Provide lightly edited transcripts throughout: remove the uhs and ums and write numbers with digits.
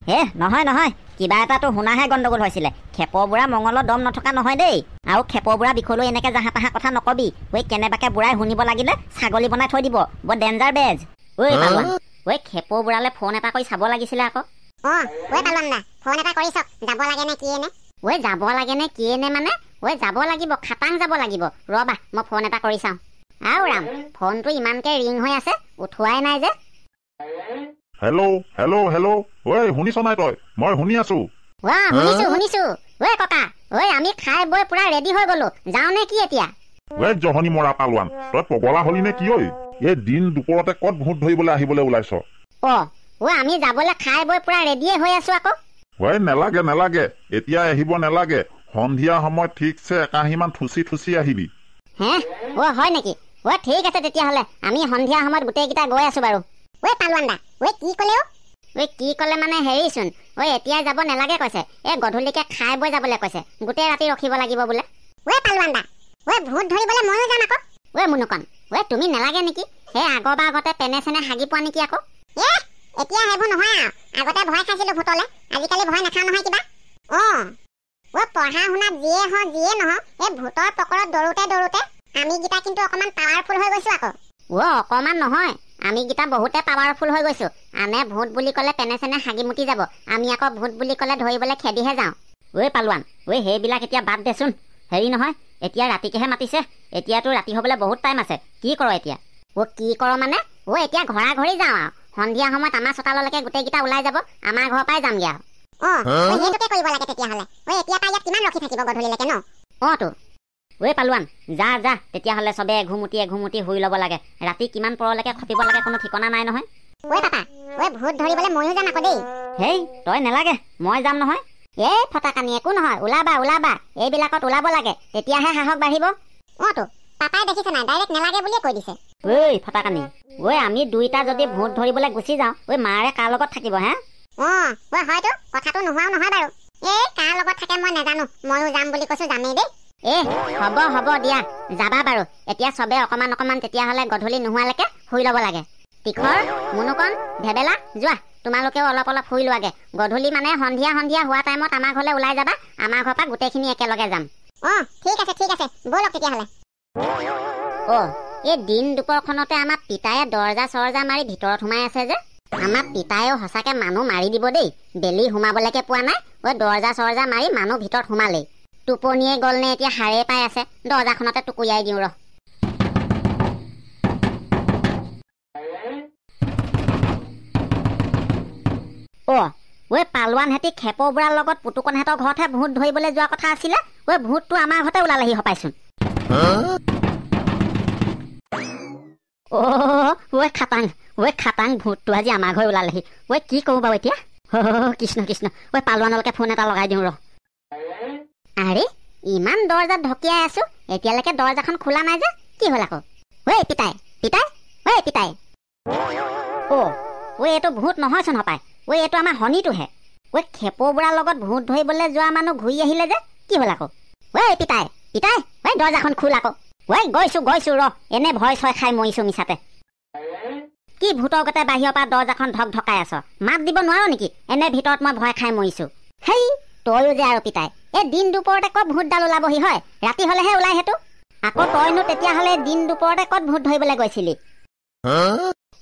হে নহয় নহয়, কিবা এটাতো শুনাহে গণ্ডগোল হৈছিলে। খেপৰ বুঢ়া মঙলত দম নথকা নহয় দেই। আৰু খেপৰ বুঢ়া বিষয়লৈ এনেকে জাহা তাহা কথা নকবি। ঐ কেনেবাকে বুঢ়াই শুনিব লাগিলে ছাগলী বনাই থৈ দিব, বৰ ডেঞ্জাৰ বেজ। ঐ পালোৱান, ঐ খেপৰ বুঢ়ালে ফোন এটা কৰি চাব লাগিছিলে আকৌ। ঐ পালোৱান দা, ফোন এটা কৰি চাওক, যাব লাগে নে কিয়ে নে? ঐ যাব লাগে নে কিয়ে নে মানে? ঐ যাব লাগিব, খাটাং যাব লাগিব। ৰবা মই ফোন এটা কৰি চাওঁ। আও ৰাম, ফোনটো ইমানকে ৰিং হৈ আছে, উঠোৱাই নাই যে। হেল্ল' হেল্ল' হেল্ল', ঐ শুনিছ নাই তই? মই শুনি আছো। শুনিছো। ঐ ককা, ঐ আমি খাই বৈ পুৰা ৰেডি হৈ গলো, যাওঁ নে কি এতিয়া? ঐ জহনি মৰা পালোৱান, তই পগলা হলি নে কি? ঐ এই দিন দুপৰতে ক'ত ভূত ধৰিবলৈ আহিবলৈ ওলাইছ? আমি যাবলৈ খাই বৈ পুৰা ৰেডিয়ে হৈ আছো আকৌ। ঐ নেলাগে নেলাগে, এতিয়া আহিব নেলাগে। সন্ধিয়া সময়ত ঠিকছে একাহিমান থুচি আহিবি। হে হয় নেকি? ঠিক আছে তেতিয়াহ'লে, আমি সন্ধিয়া সময়ত গোটেইকেইটা গৈ আছো বাৰু। ঐ পালোৱান দা, কি ক'লে? কি ক'লে মানে হেৰিচোন, এতিয়াই যাব নেলাগে কৈছে। গধূলিকে খাই বৈ যাবলৈ কৈছে, গোটেই ৰাতি ৰখিব লাগিব বোলে। পালোৱান দা, ভূত ধৰিবলৈ ময়ো যাম আকৌ। মুনুকণ, তুমি নেলাগে নেকি? সেই আগৰবাৰ আগতে পেনে চেনে হাগি পোৱা নেকি আকৌ? এতিয়া সেইবোৰ নহয় আৰু। আগতে ভয় খাইছিলো ভূতলে, আজিকালি ভয় নাখাওঁ নহয় কিবা। পঢ়া শুনাত যিয়ে নহওক, এই ভূতৰ পকৰত দৌৰোতে আমি গীতা কিন্তু অকমান পাৱাৰফুল হৈ গৈছো আকৌ। অকমান নহয়, আমি গীতা বহুতে পাৱাৰফুল হৈ গৈছো। আনে ভূত বুলি ক'লে পেনে চেনে হাগি মুতি যাব, আমি আকৌ ভূত বুলি ক'লে ধৰিবলৈ খেদিহে যাওঁ। পালোৱান, সেইবিলাক এতিয়া বাদ দেচোন। হেৰি নহয়, এতিয়া ৰাতিকেহে মাতিছে, এতিয়াতো ৰাতি হবলৈ বহুত টাইম আছে। কি কৰ এতিয়া? কি কৰ মানে? এতিয়া ঘৰা ঘৰি যাওঁ আৰু। সন্ধিয়া সময়ত আমাৰ চোতাললৈকে গোটেইকেইটা ওলাই যাব, আমাৰ ঘৰৰ পৰাই যামগে আৰু। সেইটোকে কৰিব লাগে তেতিয়াহ'লে। এতিয়া তাই ইয়াত কিমান ৰখি থাকিব গধূলিলৈকে ন? তো পালোৱান, যা তেতিয়াহ'লে চবে এঘুমুটি শুই ল'ব লাগে। ৰাতি কিমান পৰলৈকে খপিব লাগে কোনো ঠিকনা নাই নহয়। পাপা, ভূত ধৰিবলৈ ময়ো যাম আকৌ দেই। হেই তই নেলাগে, মই যাম নহয়। ফটাকানি, একো নহয়, ওলাবা। এইবিলাকত ওলাব লাগে, তেতিয়াহে সাহস বাঢ়িব। তো পাপাই দেখিছে নাই, ডাইৰেক্ট নেলাগে বুলিয়ে কৈ দিছে। ফটাকানি, আমি দুইটা যদি ভূত ধৰিবলৈ গুচি যাওঁ, মাৰে কাৰ লগত থাকিব হে? হয়তো কথাটো নোহোৱাও নহয় বাৰু। কাৰ লগত থাকে মই নাজানো, ময়ো যাম বুলি কৈছো, যামেই দেই। হ'ব দিয়া, যাবা বাৰু। এতিয়া চবে অকমান তেতিয়াহ'লে গধূলি নোহোৱালৈকে শুই ল'ব লাগে। তীখৰ, মুনুকণ, ভেবেলা, যোৱা তোমালোকেও অলপ শুই লোৱাগে। গধূলি মানে সন্ধিয়া হোৱা টাইমত আমাৰ ঘৰলৈ ওলাই যাবা, আমাৰ ঘৰৰ পৰা গোটেইখিনি একেলগে যাম। ঠিক আছে, ব'লক তেতিয়াহ'লে। এই দিন দুপৰখনতে আমাৰ পিতায়ে দৰ্জা চৰ্জা মাৰি ভিতৰত সোমাই আছে যে। আমাৰ পিতায়েও সঁচাকে মানুহ মাৰি দিব দেই। বেলি সোমাবলৈকে পোৱা নাই, দৰ্জা চৰ্জা মাৰি মানুহ ভিতৰত সোমালেই। টোপনিয়ে গ'ল নে এতিয়া সাৰে পাই আছে, দৰ্জাখনতে টুকুৰিয়াই দিওঁ ৰ। পালোৱান হেঁতি খেপৰ বুঢ়াৰ লগত পুতুকণহঁতৰ ঘৰতহে ভূত ধৰিবলৈ যোৱা কথা আছিলে। ভূতটো আমাৰ ঘৰতে ওলালেহি হপাইচোন। খাটাং ভূতটো আজি আমাৰ ঘৰ ওলালেহি। কি কৰো বাৰু এতিয়া? কৃষ্ণ, পালোৱানলৈকে ফোন এটা লগাই দিওঁ ৰ। আৰে ইমান দৰ্জাত ঢকিয়াই আছো, এতিয়ালৈকে দৰ্জাখন খোলা নাই যে, কি হ'ল আকৌ? পিতাই, এইটো ভূত নহয়চোন হপাই। এইটো আমাৰ শনিটোহে। খেপৰ বুঢ়াৰ লগত ভূত ধৰিবলৈ যোৱা মানুহ ঘূৰি আহিলে যে, কি হ'ল আকৌ? পিতাই, দৰ্জাখন খোল আকৌ। গৈছো ৰ, এনে ভয় চয় খাই মৰিছো মিছাতে। কি ভূতৰ গতে বাহিৰৰ পৰা দৰ্জাখন ঢকাই আছ? মাত দিব নোৱাৰো নেকি? এনে ভিতৰত মই ভয় খাই মৰিছো। হেই তয়ো যে আৰু পিতাই, দিন দুপৰতে ক'ত ভূতডাল ওলাবহি হয়? ৰাতি হলেহে ওলাই সেইটো। আকৌ তইনো তেতিয়াহ'লে দিন দুপৰতে ক'ত ভূত ধৰিবলৈ গৈছিলি?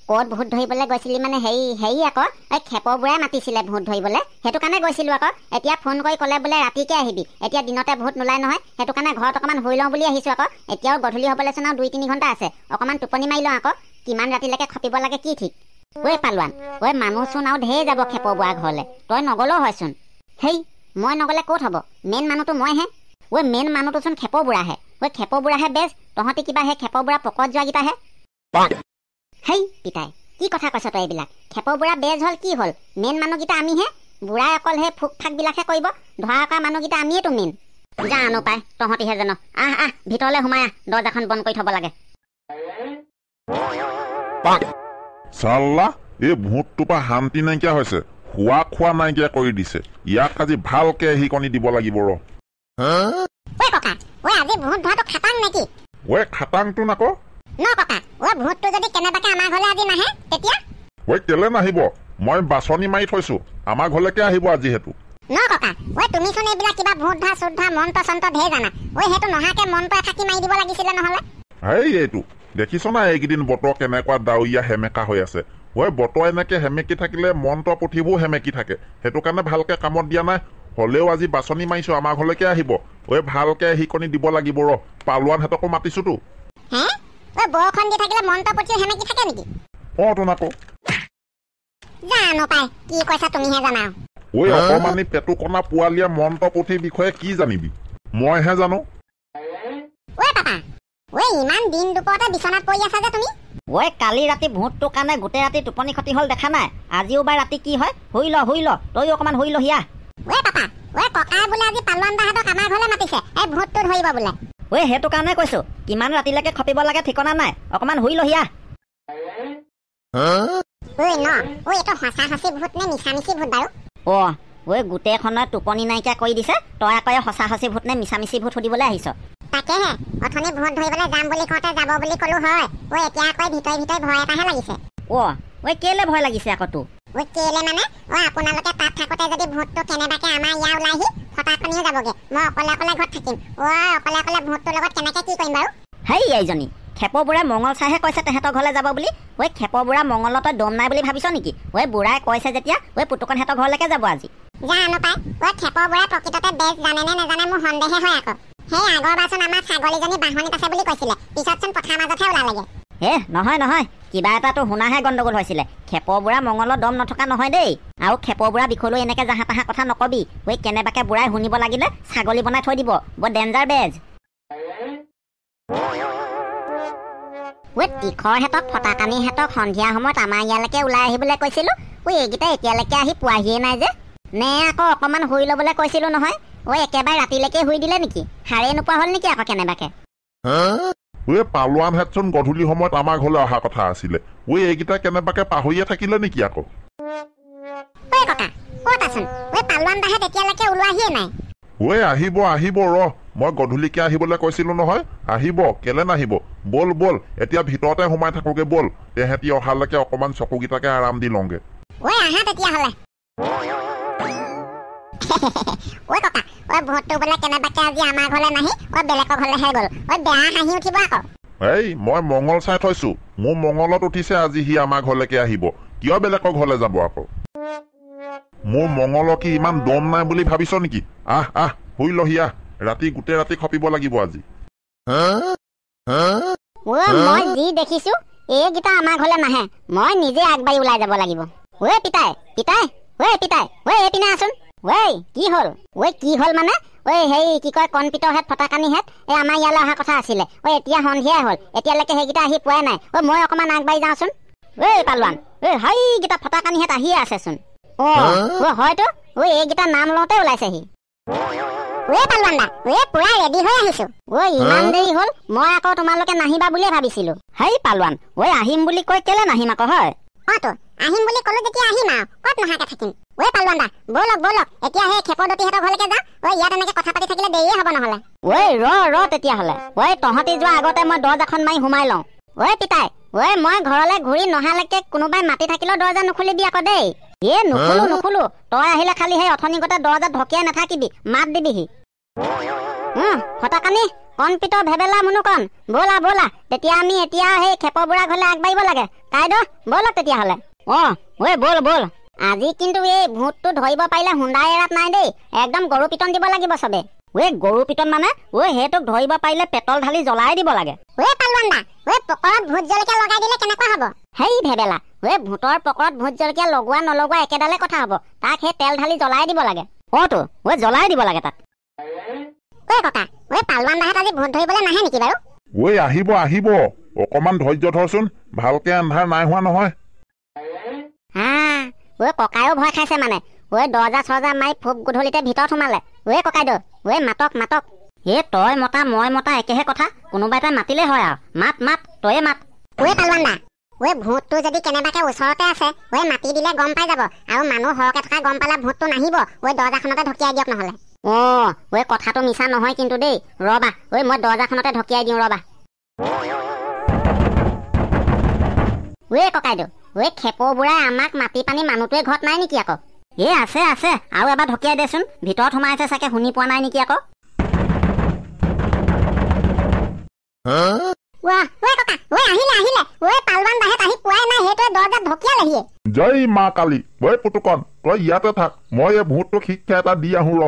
ক'ত ভূত ধৰিবলৈ গৈছিলি মানে হেৰি আকৌ, খেপৰ বুঢ়াই মাতিছিলে ভূত ধৰিবলৈ, সেইটো কাৰণে গৈছিলো আকৌ। এতিয়া ফোন কৰি ক'লে বোলে ৰাতিকে আহিবি, এতিয়া দিনতে ভূত নোলাই নহয়, সেইটো কাৰণে ঘৰত অকমান শুই লওঁ বুলি আহিছো আকৌ। এতিয়াও গধূলি হ'বলৈচোন আৰু 2-3 ঘণ্টা আছে, অকমান টোপনি মাৰি লওঁ আকৌ। কিমান ৰাতিলৈকে খপিব লাগে কি ঠিক। পালোৱান, মানুহচোন আৰু ঢেৰ যাব খেপৰ বুঢ়াৰ ঘৰলে, তই নগলেও হয়চোন। হেই মই নগলে ক'ত হ'ব? মেইন মানুহটো মইহে। মেইন মানুহটোচোন খেপৰ বুঢ়াহে। খেপৰ বুঢ়াহে বেজ, তহঁতি কিবা সেই খেপৰ বুঢ়া পকৰত যোৱাকেইটাহে। হেই পিতাই, কি কথা কৈছ তই এইবিলাক? খেপৰ বুঢ়া বেজ হ'ল কি হ'ল? মেইন মানুহকেইটা আমিহে। বুঢ়াই অকল সেই ফুক ফাকবিলাকহে কৰিব, ধৰা কৰা মানুহকেইটা আমিয়েতো মেইন। জানো পাই, তহঁতিহে জানো। আহ ভিতৰলৈ সোমাই আহ, দৰ্জাখন বন্ধ কৰি থব লাগে। চাল্লা, এই ভূতটোৰ পৰা শান্তি নাইকিয়া হৈছে, খোৱা নাইকিয়া কৰি দিছে। ইয়াক আজি ভালকে আহি কণী দিব লাগিব ৰ। ককা, আজি ভূত ধৰাটো খাটাং নেকি? খাটাংটো নাকো ন ককা। ভূতটো যদি কেনেবাকে আমাৰ ঘৰলৈ আজি নাহে তেতিয়া? কেলে নাহিব? মই বাছনি মাৰি থৈছো আমাৰ ঘৰলৈকে আহিব আজি হেতু ন ককা ঐ তুমিচোন এইবিলাক কিবা ভূত ধা চুত ধা মন্ত্ৰ চন্ত্ৰ ঢেৰ জানা ঐ সেইটো নহাকে মন্ত্ৰ এফাকি মাৰি দিব লাগিছিলে নহলে হেই এইটো দেখিছ না এইকেইদিন বতৰ কেনেকুৱা ডাৱৰীয়া সেমেকা হৈ আছে ঐ বতৰ এনেকে সেমেকি থাকিলে মন্ত্ৰ পুথিবোৰ সেমেকি থাকে সেইটো কাৰণে ভালকে কামত দিয়া নাই হলেও আজি বাছনি মাৰিছো আমাৰ ঘৰলৈকে আহিব ঐ ভালকে হিকনি দিব লাগিব ৰ পালোৱানহঁতকো মাতিছোতো হে ঐ বৰষুণ দি থাকিলে মন্ত্ৰ পুথিও সেমেকি থাকে নেকি তোন আকৌ জানো পাই কি কৈছা তুমিহে জানা ঐ অকমানি পেটুকণা পোৱালীয়ে মন্ত্ৰ পুথিৰ বিষয়ে কি জানিবি মইহে জানো ঐ পাপা ঐ ইমান দিন দুপৰতে বিচনাত পৰি আছা যে তুমি ঐ কালি ৰাতি ভূতটোৰ কাৰণে গোটেই ৰাতি টোপনি ক্ষতি হ'ল দেখা নাই আজিও বাৰ ৰাতি কি হয় শুই ল তই অকমান শুই লহিয়া ঐ পাপা ঐ ককাই বোলে আজি পালোৱান দাহঁতক আমাৰ ঘৰলৈ মাতিছে এই ভূতটো ধৰিব বোলে ঐ সেইটো কাৰণে কৈছো কিমান ৰাতিলৈকে খপিব লাগে ঠিকনা নাই অকমান শুই লহিয়া ঐ ন ঐ এইটো সঁচা সঁচি ভূত নে মিছা মিছি ভূত বাৰু ঐ গোটেইখনৰ টোপনি নাইকিয়া কৰি দিছে তই আকৌ সঁচা সঁচি ভূত নে মিছা মিছি ভূত সুধিবলৈ আহিছ তাকেহে অথনি ভূত ধৰিবলৈ যাম বুলি কওঁতে যাব বুলি ক'লো হয় ঐ এতিয়া আকৌ ভিতৰি ভয় এটাহে লাগিছে ঐ কেলে ভয় লাগিছে আকৌ তোৰ ঐ কেলে মানে আপোনালোকে তাত থাকোঁতে যদি ভূতটো কেনেবাকে আমাৰ ইয়াৰ ওলাইহি ফটাকনিও যাবগে মই অকলে অকলে ঘৰত থাকিম অকলে অকলে ভূতটোৰ লগত কেনেকে কি কৰিম বাৰু হেই এইজনী খেপৰ বুঢ়াই মঙল চাইহে কৈছে তেহেঁতৰ ঘৰলৈ যাব বুলি ঐ খেপৰ বুঢ়া মঙলত তই দম নাই বুলি ভাবিছ নেকি ঐ বুঢ়াই কৈছে যেতিয়া পুতুকণ সিহঁতৰ ঘৰলৈকে যাব আজি জানো পাই খেপৰ বুঢ়াই প্ৰকৃততে বেজ জানে নে নাজানে মোৰ সন্দেহে হয় আকৌ সেই আগৰবাৰচোন আমাৰ ছাগলীজনী বাহনিত আছে বুলি কৈছিলে পিছতচোন পথাৰ মাজতহে ওলালেগে নহয় কিবা এটাতো শুনাহে গণ্ডগোল হৈছিলে খেপৰ বুঢ়া মঙলৰ দম নথকা নহয় দেই আৰু খেপৰ বুঢ়া বিষয়লৈ এনেকে জাহা তাহা কথা নকবি ঐ কেনেবাকে বুঢ়াই শুনিব লাগিলে ছাগলী বনাই থৈ দিব বৰ ডেঞ্জাৰ বেজ তীখৰহঁতক ফটাকানিহঁতক সন্ধিয়া সময়ত আমাৰ ইয়ালৈকে ওলাই আহিবলৈ কৈছিলো এইকেইটা এতিয়ালৈকে আহি পোৱাহিয়ে নাই যে নে আকৌ অকণমান শুই ল'বলৈ কৈছিলো নহয় একেবাৰে ৰাতিলৈকে শুই দিলে নেকি সাৰে নোপোৱা হ'ল নেকি আকৌ কেনেবাকে পালোৱানহঁতচোন গধূলি সময়ত আমাৰ ঘৰলৈ অহা কথা আছিলে এইকেইটা কেনেবাকে পাহৰিয়ে থাকিলে নেকি আকৌ ককা ক'ত আছোন পালোৱান দাহঁত এতিয়ালৈকে ওলোৱাহিয়ে নাই আহিব ৰ মই গধূলিকে আহিবলৈ কৈছিলো নহয় আহিব কেলে নাহিব বল এতিয়া ভিতৰতে সোমাই থাকোগে বল তেহেঁতি অহালৈকে অকমান চকুকেইটাকে আৰাম দি লওঁগে আহা তেতিয়াহ'লে ককা ভূতটো বোলে কেনেবাকে আজি আমাৰ ঘৰলৈ নাহি বেলেগৰ ঘৰলৈহে গ'ল বেয়া হাঁহি উঠিব আকৌ মই মঙল চাই থৈছো মোৰ মঙলত উঠিছে আজি সি আমাৰ ঘৰলৈকে আহিব কিয় বেলেগৰ ঘৰলৈ যাব আকৌ মোৰ মঙলৰ কি ইমান দম নাই বুলি ভাবিছ নেকি আহ শুই লহিয়া ৰাতি গোটেই ৰাতি খপিব লাগিব আজি মই যি দেখিছো এইকেইটা আমাৰ ঘৰলৈ নাহে মই নিজে আগবাঢ়ি ওলাই যাব লাগিব পিতাই এইপিনে আছোন কি হ'ল মানে হেৰি কি কয় কণপিতৰ হেত ফটাকানি হেত আমাৰ ইয়ালৈ অহা কথা আছিলে এতিয়া সন্ধিয়াই হ'ল এতিয়ালৈকে সেইকেইটা আহি পোৱাই নাই মই অকমান আগবাঢ়ি যাওঁচোন পালোৱান সেইকেইটা ফটাকানি হেত আহিয়ে আছেচোন হয়তো এইকেইটা নাম লওঁতে ওলাইছেহি পালোৱান দা পুৰা ৰেডি হৈ আহিছো ইমান দেৰি হ'ল মই আকৌ তোমালোকে নাহিবা বুলিয়ে ভাবিছিলো হেই পালোৱান আহিম বুলি কৈ কেলে নাহিম আকৌ হয় আহিম বুলি ক'লো যেতিয়া আহিম আৰু ক'ত নহাকে থাকিম পালোৱান দা বলক এতিয়া সেই খেপৰ দতিহঁতৰ ঘৰলৈকে যা ইয়াত এনেকে কথা পাতি থাকিলে দেৰিয়ে হ'ব নহ'লে ৰ তেতিয়াহ'লে তহঁতি যোৱা আগতে মই দৰ্জাখন মাৰি সোমাই লওঁ পিতাই মই ঘৰলৈ ঘূৰি নহালৈকে কোনোবাই মাতি থাকিলেও দৰ্জা নুখুলিবি আকৌ দেই নুখুলো তই আহিলে খালি সেই অথনিগতে দৰ্জা ঢকিয়াই নাথাকিবি মাত দিবিহি ফটাকানি কণপিতৰ ভেবেলা মুনুকণ ব'লা তেতিয়া আমি এতিয়া সেই খেপৰ বুঢ়া ঘৰলৈ আগবাঢ়িব লাগে কাইদ ব'লক তেতিয়াহ'লে ব'ল আজি কিন্তু এই ভূতটো ধৰিব পাৰিলে হুণ্ডাই এৰাত নাই দেই একদম গৰু পিটন দিব লাগিব চবে গৰু পিটন মানে সেইটোক ধৰিব পাৰিলে পেটল ঢালি জ্বলাই দিব লাগে পালোৱান দা পকৰত ভূত জলকীয়া লগাই দিলে কেনেকুৱা হ'ব সেই ভেবেলা ভূতৰ পকৰত ভূত জলকীয়া লগোৱা নলগোৱা একেডালে কথা হ'ব তাক সেই তেল ঢালি জ্বলাই দিব লাগে জ্বলাই দিব লাগে তাক ককা পালোৱান দাহঁত আজি ভূত ধৰিবলৈ নাহে নেকি বাৰু আহিব অকমান ধৈৰ্য ধৰচোন ভালকে আন্ধাৰ নাই হোৱা নহয় ককায়ো ভয় খাইছে মানে দৰ্জা চৰ্জা মাৰি ফুক গধূলিতে ভিতৰত সোমালে ককাইদেউ মাতক তই মতা মই মতা একেহে কথা কোনোবা এটা মাতিলে হয় আৰু মাত তয়ে মাত পালোৱান দা ভূতটো যদি কেনেবাকে ওচৰতে আছে মাতি দিলে গম পাই যাব আৰু মানুহ সৰহকে থকা গম পালে ভূতটো নাহিব দৰ্জাখনতে ঢকিয়াই দিয়ক নহ'লে কথাটো মিছা নহয় কিন্তু দেই ৰবা মই দৰ্জাখনতে ঢকিয়াই দিওঁ ৰবা ককাইদেউ ঐ খেপৌ বুঢ়াই আমাক মাটি পানী মানুহটোৱে ঘৰত নাই নেকি আকৌ? আছে আছে, আৰু এবাৰ ঢকিয়াই দেচোন, ভিতৰত সোমাইছে চাগে, শুনি পোৱা নাই নেকি আকৌ? জয় মা কালী। ঐ পুতুকণ, তই ইয়াতে থাক, মই এই ভূতটোক শিক্ষা এটা দি আহো ৰ।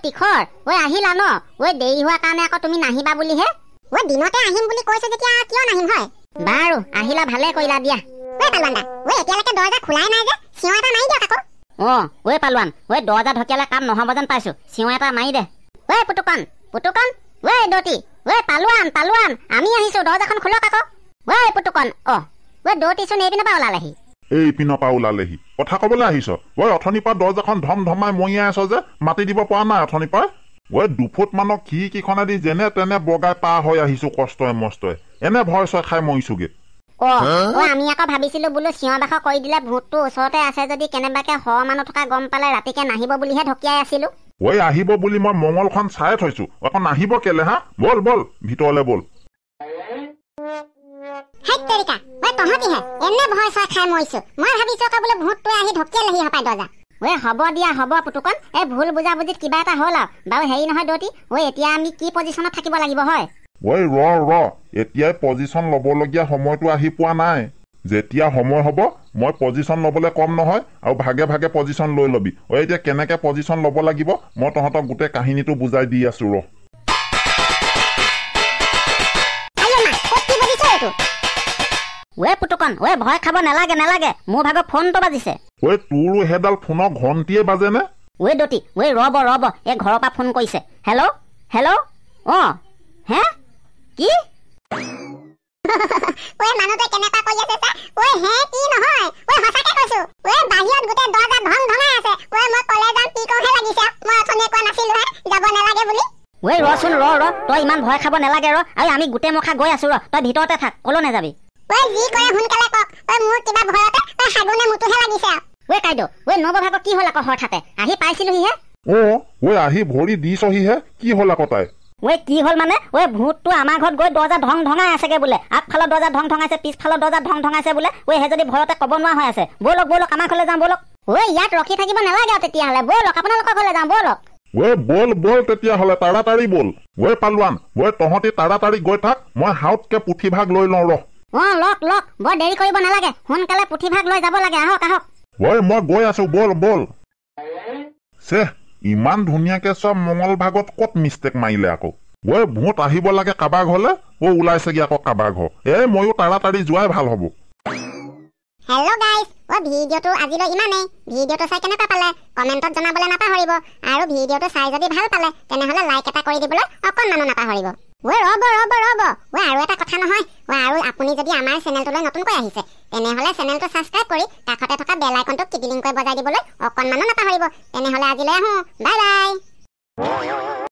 তীখৰ, আহিলা ন? দেৰি হোৱাৰ কাৰণে আকৌ তুমি নাহিবা বুলিহে। দিনতে আহিম বুলি কৈছে যেতিয়া কিয় নাহিম হয়? বাৰু আহিলা, ভালে কৰিলা দিয়া। এতিয়ালৈকে দৰজা খোলাই নাই যে, চিঞৰ এটা মাৰি দিয়ক আকৌ। পালোৱান, দৰজা ঢকিয়ালে কাম নহব যেন পাইছো, চিঞৰ এটা মাৰি দে। পুতুকণ, পুতুকণ, দৌতি, পালোৱান, পালোৱান, আমি আহিছো, দৰজাখন খোলক আকৌ। পুতুকণ, দৌতিচোন এইপিনৰ পৰা ওলালেহি। এইপিনৰ পৰা ওলালেহি, কথা কবলৈ আহিছ? অথনিৰ পৰা দৰজাখন ধম ধমাই মৰিয়াই আছ যে, মাতি দিব পৰা নাই অথনিৰ পৰা? 2 ফুট মানক খিৰিকীখনেদি যেনে তেনে বগাই পাৰ হৈ আহিছো কষ্টই মষ্টই, এনে ভয় চয় খাই মৰিছোগে। আমি আকৌ ভাবিছিলো বোলো চিঞৰ বাখৰ কৰি দিলে ভূতটো ওচৰতে আছে যদি কেনেবাকে মানুহ থকা গম পালে ৰাতিকে নাহিব বুলিহে ঢকিয়াই আছিলো। আহিব বুলি মই মঙলখন চাই থৈছো, অকণ নাহিব কেলে হা? বল বল ভিতৰলে বল। হ'ব দিয়া, হ'ব পুতুকণ, ভুল বুজাবুজিত কিবা এটা হ'ল আৰু। বাৰু হেৰি নহয় দৌতি, এতিয়া আমি কি পজিশ্যনত থাকিব লাগিব হয়? এতিয়াই পজিশ্যন ল'বলগীয়া সময়টো আহি পোৱা নাই। যেতিয়া সময় হ'ব মই পজিশ্যন ল'বলৈ কম নহয়, আৰু ভাগে ভাগে পজিশ্যন লৈ ল'বি। এতিয়া কেনেকে পজিশ্যন ল'ব লাগিব মই তহঁতক গোটেই কাহিনীটো বুজাই দি আছো ৰ। পুতুকণ, ভয় খাব নালাগে, নালাগে, মোৰ ভাগৰ ফোনটো বাজিছে। তোৰো সেইডাল ফোনৰ ঘণ্টিয়ে বাজেনে? দৌতি, ৰ'ব, এই ঘৰৰ পৰা ফোন কৰিছে। হেল্ল', হেল্ল', হে কি? মানুহটোৱে কেনেকুৱা কৰি আছে চা? হে কি নহয়, সঁচাকে কৈছো। বাহিৰত গোটেই দৰজা ধং ধঙাই আছে। মই কলে যাম কি কওঁহে লাগিছে। মই অথনি কোৱা নাছিলো হে যাব নালাগে বুলি। ৰচোন, তই ইমান ভয় খাব নালাগে ৰ, আৰু আমি গোটেই মখা গৈ আছো ৰ, তই ভিতৰতে থাক, কলৈ নাযাবি। যি কৰে সোনকালে কওক। মোৰ কিবা ভয়তে সাগুনে মুতুহে লাগিছে। কাইদেউ, নৱভাগৰ কি হ'ল আকৌ? হঠাতে আহি পাইছিলোহিহে। আহি ভৰি দিছহিহে, কি হ'ল আকৌ তাই? কি হ'ল মানে, ভূতটো আমাৰ ঘৰত গৈ দৰজা ধং ধঙাই আছেগে বোলে। আগফালৰ দৰজা ধং ধঙাইছে, পিছফালৰ দৰজা ধং ধঙাইছে বোলে। সেই যদি ভয়তে ক'ব নোৱাৰা হৈ আছে। ব'লক ব'লক, আমাৰ ঘৰলৈ যাওঁ ব'লক। ইয়াত ৰখি থাকিব নালাগে আৰু তেতিয়াহ'লে, ব'লক আপোনালোকৰ ঘৰলৈ যাওঁ ব'লক। বল বল তেতিয়াহ'লে, তাড়াতাড়ি বল। পালোৱান, তহঁতি তাড়াতাড়ি গৈ থাক, মই হাউতকে পুথিভাগ লৈ লওঁ ৰ। লক, বৰ দেৰি কৰিব নালাগে, সোনকালে পুথিভাগ লৈ যাব লাগে। আহক আহক। মই গৈ আছো, বল বল। ইমান ধুনীয়াকে চব মঙল ভাগত ক'ত মিষ্টেক মাৰিলে আকৌ? ভূত আহিব লাগে কাবাৰ ঘৰলে, ওলাইছেগে আকৌ কাবাৰ ঘৰ। ময়ো তাড়াতাড়ি যোৱাই ভাল হ'ব। হেল্ল' গাইজ, ভিডিঅ'টো আজিলৈ ইমানেই। ভিডিঅ'টো চাই কেনেকুৱা পালে কমেণ্টত জনাবলৈ নাপাহৰিব, আৰু ভিডিঅ'টো চাই যদি ভাল পালে তেনেহ'লে লাইক এটা কৰি দিবলৈ অকণমানো নাপাহৰিব। ৰ'ব, আৰু এটা কথা নহয়। আৰু আপুনি যদি আমাৰ চেনেলটোলৈ নতুনকৈ আহিছে তেনেহ'লে চেনেলটো ছাবস্ক্ৰাইব কৰি কাষতে থকা বেল আইকনটো টিপিলিংকৈ বজাই দিবলৈ অকণমানো নাপাহৰিব। তেনেহ'লে আজিলৈ আহোঁ, বাই বাই।